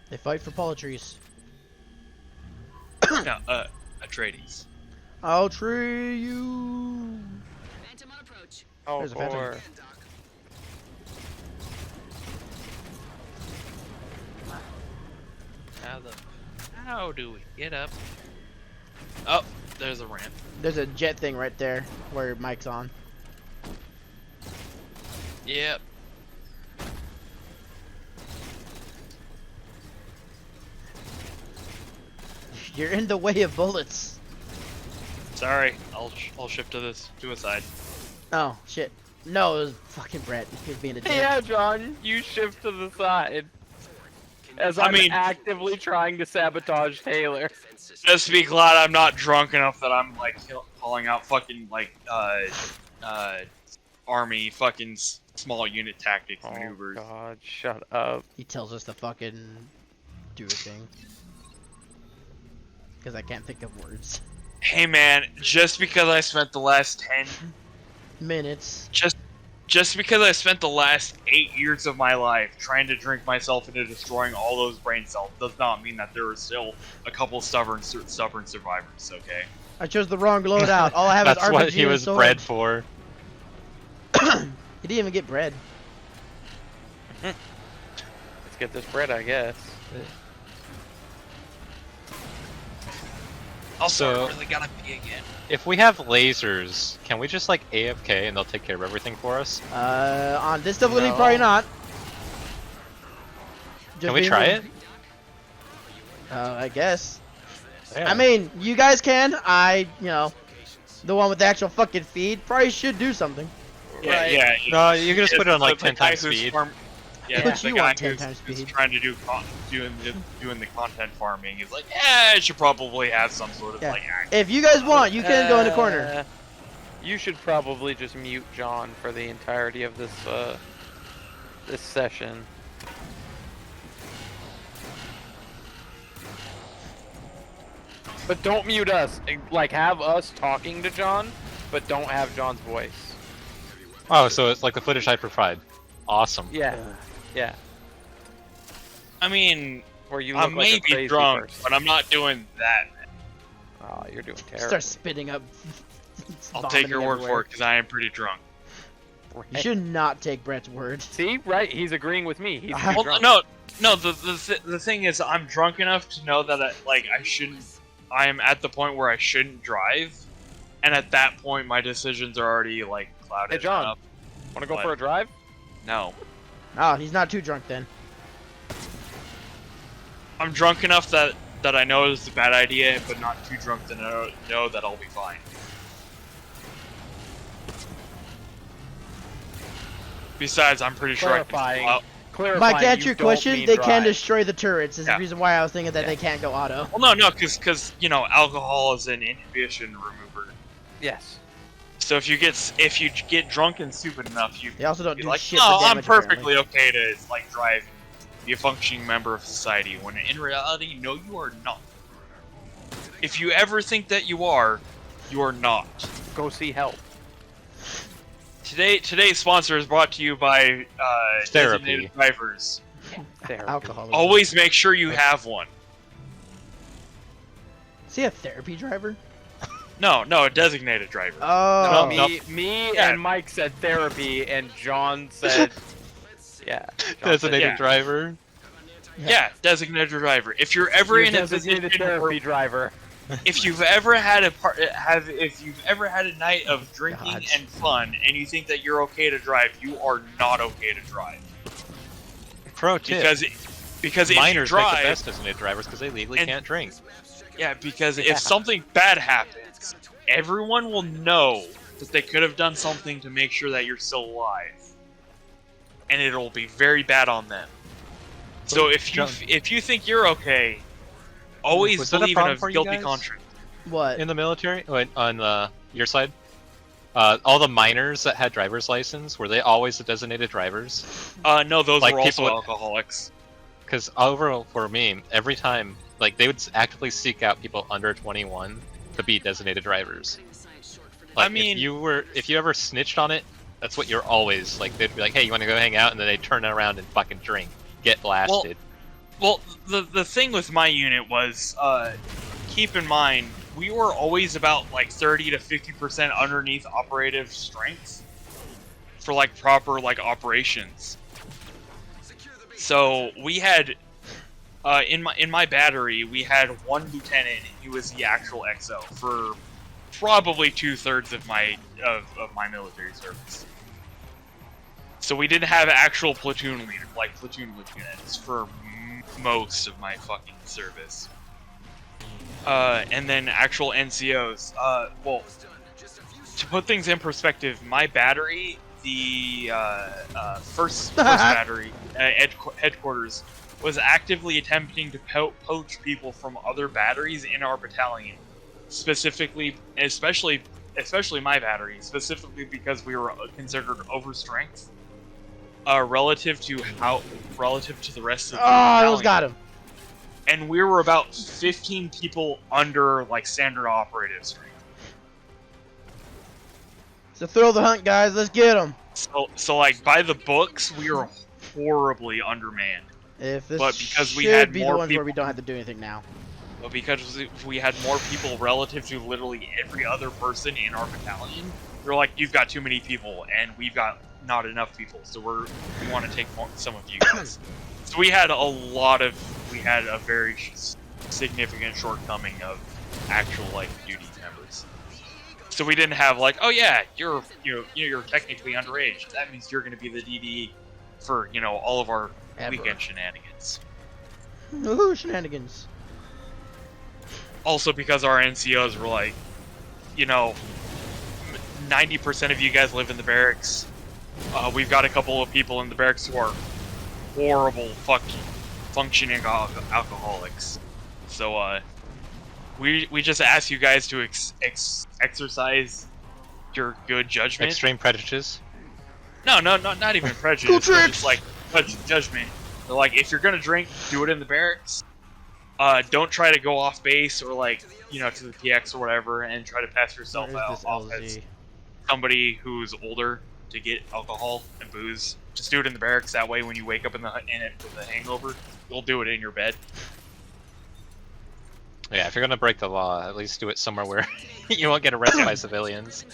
They fight for Polytrees. No, Atreides. I'll tree you. Phantom on approach. Oh, There's a phantom. poor. And, Doc, How do we get up? Oh, there's a ramp. There's a jet thing right there where your mic's on. Yep. You're in the way of bullets. Sorry, I'll shift to this side. Oh, shit. No, it was fucking Brett. He was being a dick. Yeah, John, you shift to the side. As I I'm mean- actively trying to sabotage Taylor. defense system. Just be glad I'm not drunk enough that I'm like calling out fucking like army fucking small unit tactics Oh maneuvers. God, shut up. He tells us to fucking do a thing. Because I can't think of words. Hey man, just because I spent the last 10 Minutes. just because I spent the last 8 years of my life trying to drink myself into destroying all those brain cells does not mean that there are still a couple stubborn survivors, okay? I chose the wrong loadout. All I have is That's RPG what he and was sword. bred for. He didn't even get bread. Let's get this bread, I guess. Also, So- I really gotta pee again. If we have lasers, can we just like AFK and they'll take care of everything for us? On this difficulty, No. probably not. Can we try it? I guess. Yeah. I mean, you guys can. The one with the actual fucking feed probably should do something. Yeah, Right. yeah. No, you can just put it on like the 10 guy times who's speed. Yeah, Put the you guy on 10 who's, times who's speed. trying to doing the content farming is like, it should probably have some sort of Yeah. like act. If you guys want, you can go in the corner. You should probably just mute John for the entirety of this this session. But don't mute us. Like, have us talking to John, but don't have John's voice. Oh, so it's like the footage I provide. Awesome. Yeah. Yeah. I mean, Or you I look may like a be crazy drunk, person. but I'm not doing that. Oh, you're doing terrible. Start spitting up. I'll take your vomiting word everywhere. for it, because I am pretty drunk. You should not take Brett's word. See, right? He's agreeing with me. He's Well, too drunk. No. The thing is, I'm drunk enough to know that I shouldn't. I am at the point where I shouldn't drive, and at that point, my decisions are already like clouded Hey, John. enough. Want to go What? for a drive? No, Oh, he's not too drunk then. I'm drunk enough that I know it's a bad idea, but not too drunk to know that I'll be fine. Besides, I'm pretty sure Clarifying. I can. Clarifying. Mike, to answer you your don't question, mean they can drive. destroy the turrets. Is Yeah. the reason why I was thinking that Yeah. they can't go auto. Well, no, because alcohol is an inhibition remover. Yes. So if you get drunk and stupid enough, you They also don't be do like, shit no, for I'm damage, apparently." perfectly okay to like drive, and be a functioning member of society. When in reality, no, you are not. If you ever think that you are not. Go see help. Today's sponsor is brought to you by Therapy. designated drivers. Therapy. Alcohol. Always make sure you have one. Is he a therapy driver? No, a designated driver. Oh. No, No. me Yeah. and Mike said therapy, and John said, yeah. John said, Designated yeah. driver. Yeah, designated driver. If you're ever You're in a designated position where therapy driver. if you've ever had a night of drinking God. and fun and you think that you're okay to drive, you are not okay to drive. Pro tip. Because if you Minors make the drive, best designated drivers because they legally And- can't drink. yeah, because Yeah. if something bad happens, everyone will know that they could have done something to make sure that you're still alive, and it'll be very bad on them. So if you think you're okay, always Was that a believe in problem a for you guilty guys? conscience. What? In the military, on your side, all the minors that had driver's license, were they always the designated drivers? No, those Like were also people- alcoholics. Because overall, for me, every time, like, they would actively seek out people under 21 to be designated drivers. Like, I mean- if you ever snitched on it, that's what you're always, like, they'd be like, hey, you want to go hang out? And then they'd turn around and fucking drink, get blasted. Well, the thing with my unit was, keep in mind, we were always about like 30 to 50% underneath operative strength for like proper like operations. So we had, in my battery, we had one lieutenant. He was the actual XO for probably 2/3 of my military service. So we didn't have actual platoon lieutenants for most of my fucking service. And then actual NCOs. Well, to put things in perspective, my battery, the first battery headquarters, was actively attempting to poach people from other batteries in our battalion, especially my battery, specifically because we were considered overstrength. Relative to the rest of the Oh, I battalion. almost got him. And we were about 15 people under like standard operative strength. So throw the hunt, guys. Let's get him. So like by the books, we were horribly undermanned. If this But because we should had be more the ones where people- we don't have to do anything now. But because we had more people relative to literally every other person in our battalion, we were like, you've got too many people, and we've got not enough people, so we want to take some of you guys. So we had a very significant shortcoming of actual like duty members. So we didn't have like, oh yeah, you're technically underage. That means you're going to be the DD for all of our Ever. weekend shenanigans. Ooh, shenanigans. Also because our NCOs were like, 90% of you guys live in the barracks. We've got a couple of people in the barracks who are horrible functioning alcoholics. So we just ask you guys to exercise your good judgment. Extreme prejudice. No, not even prejudice. But just like judgment. They're like, if you're gonna drink, do it in the barracks. Don't try to go off base or like to the PX or whatever and try to pass yourself Where is this off as LZ? somebody who's older to get alcohol and booze. Just do it in the barracks. That way, when you wake up with a hangover, you'll do it in your bed. Yeah, if you're gonna break the law, at least do it somewhere where you won't get arrested by civilians.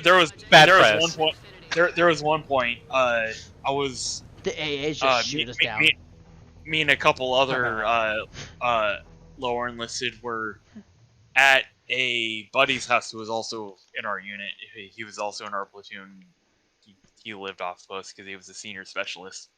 There was Bad there press. was one point. There was one point. I was The AAs just shoot us down. me and a couple other lower enlisted were at a buddy's house who was also in our unit. He was also in our platoon. He lived off the post because he was a senior specialist.